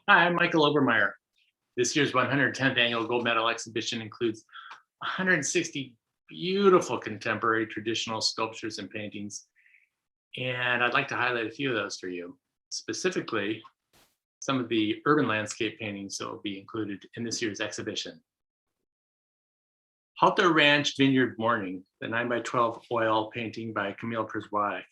Hi, I'm Michael Obermeyer. This year's 110th annual gold medal exhibition includes 160 beautiful contemporary traditional sculptures and paintings. And I'd like to highlight a few of those for you. Specifically, some of the urban landscape paintings that will be included in this year's exhibition. Halter Ranch Vineyard Morning, the 9 by 12 oil painting by Camille Przewalek.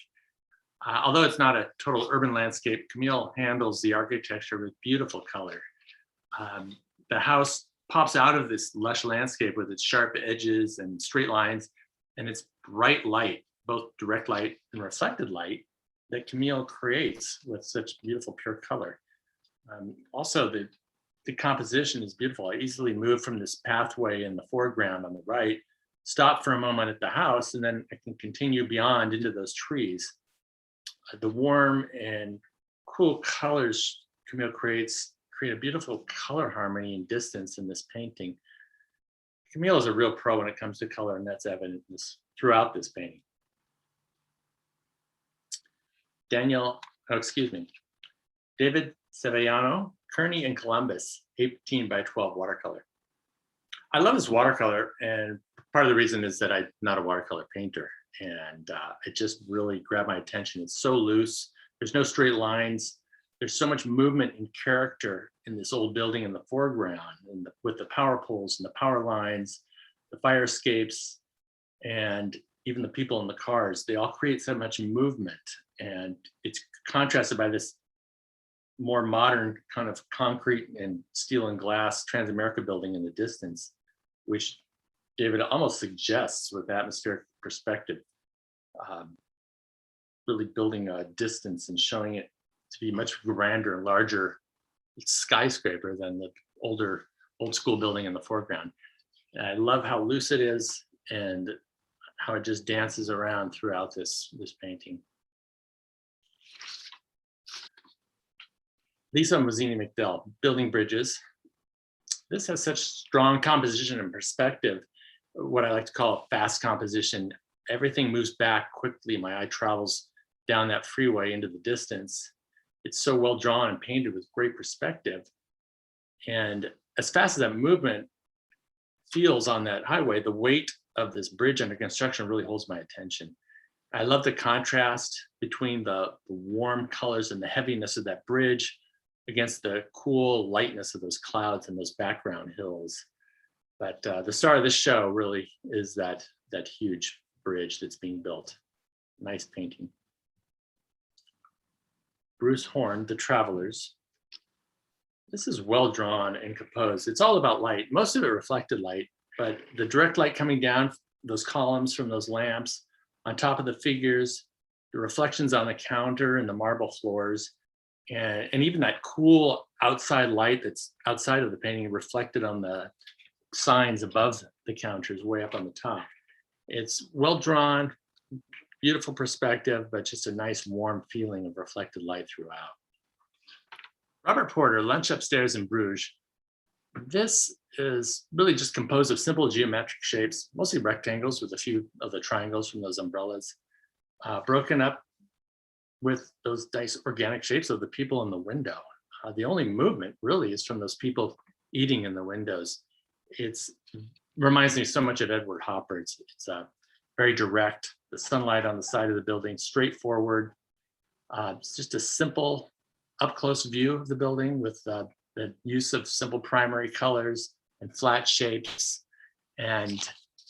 Although it's not a total urban landscape, Camille handles the architecture with beautiful color. The house pops out of this lush landscape with its sharp edges and straight lines, and its bright light, both direct light and reflected light, that Camille creates with such beautiful pure color. Also, the composition is beautiful. I easily move from this pathway in the foreground on the right, stop for a moment at the house, and then I can continue beyond into those trees. The warm and cool colors Camille create a beautiful color harmony and distance in this painting. Camille is a real pro when it comes to color, and that's evident throughout this painting. David Sevillano, Kearney and Columbus, 18 by 12 watercolor. I love this watercolor, and part of the reason is that I'm not a watercolor painter, and it just really grabbed my attention. It's so loose. There's no straight lines. There's so much movement and character in this old building in the foreground, and with the power poles and the power lines, the fire escapes, and even the people in the cars. They all create so much movement, and it's contrasted by this more modern kind of concrete and steel and glass Transamerica building in the distance, which David almost suggests with atmospheric perspective, really building a distance and showing it to be much grander and larger skyscraper than the old school building in the foreground. And I love how loose it is and how it just dances around throughout this painting. Lisa Mazzini McDell, Building Bridges. This has such strong composition and perspective, what I like to call a fast composition. Everything moves back quickly. My eye travels down that freeway into the distance. It's so well drawn and painted with great perspective. And as fast as that movement feels on that highway, the weight of this bridge under construction really holds my attention. I love the contrast between the warm colors and the heaviness of that bridge against the cool lightness of those clouds and those background hills. But the star of this show really is that huge bridge that's being built. Nice painting. Bruce Horn, The Travelers. This is well drawn and composed. It's all about light, most of it reflected light, but the direct light coming down those columns from those lamps on top of the figures, the reflections on the counter and the marble floors, and even that cool outside light that's outside of the painting reflected on the signs above the counters way up on the top. It's well drawn, beautiful perspective, but just a nice warm feeling of reflected light throughout. Robert Porter, Lunch Upstairs in Bruges. This is really just composed of simple geometric shapes, mostly rectangles with a few of the triangles from those umbrellas, broken up with those nice organic shapes of the people in the window. The only movement really is from those people eating in the windows. It reminds me so much of Edward Hopper. It's very direct, the sunlight on the side of the building, straightforward. It's just a simple up close view of the building with the use of simple primary colors and flat shapes. And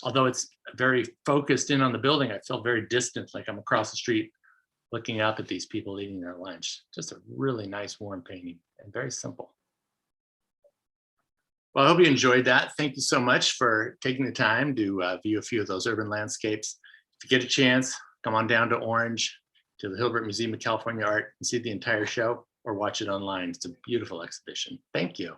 although it's very focused in on the building, I feel very distant, like I'm across the street looking up at these people eating their lunch. Just a really nice warm painting and very simple. Well, I hope you enjoyed that. Thank you so much for taking the time to view a few of those urban landscapes. If you get a chance, come on down to Orange, to the Hilbert Museum of California Art and see the entire show, or watch it online. It's a beautiful exhibition. Thank you.